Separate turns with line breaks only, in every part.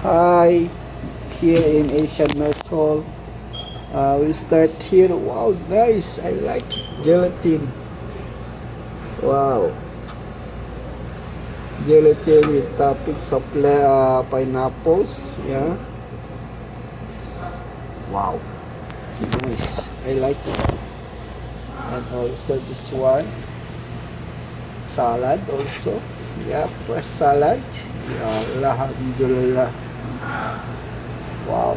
Hi, here in Asian Mess Hall. We start here. Wow, nice. I like gelatin. Wow. Gelatin with toppings of pineapples. Yeah. Wow. Nice. I like it. And also this one. Salad also. Yeah, fresh salad. Yeah, alhamdulillah. Wow.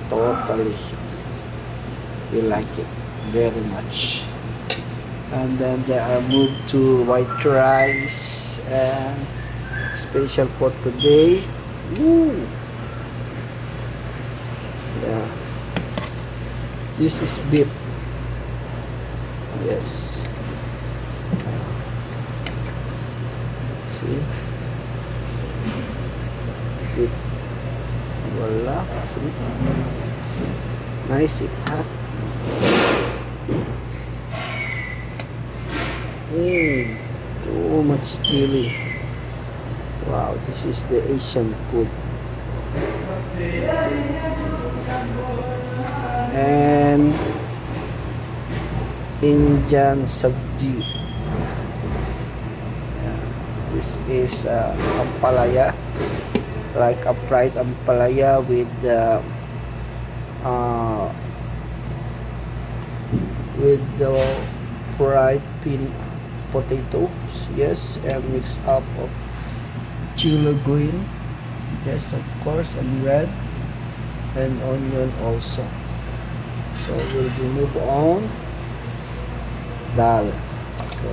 Totally. We like it very much. And then they are moved to white rice and special for today. Ooh. Yeah. This is beef. Yes. See? Beef. Voila. See? Nice it, huh? Too much chili. Wow, this is the Asian food. And Indian sabji. Yeah, this is ampalaya, like a fried ampalaya with the fried potatoes, yes, and mix up of chili green, yes, of course, and red, and onion also. So we'll move on. Dal. So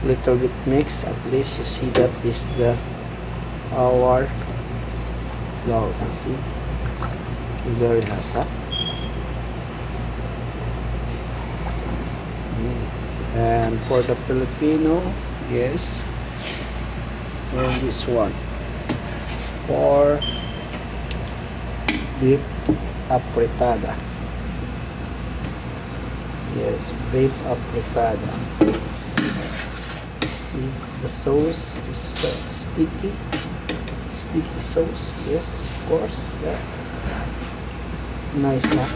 little bit mix. At least you see that is the our flour. See, very hot. Huh? And for the Filipino, yes, and this one for beef apretada. Yes, beef apretada. See, the sauce is sticky sauce. Yes, of course. Yeah, nice, huh?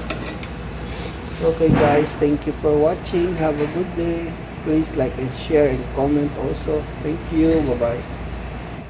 Okay guys, thank you for watching. Have a good day. Please like and share and comment also. Thank you. Bye bye.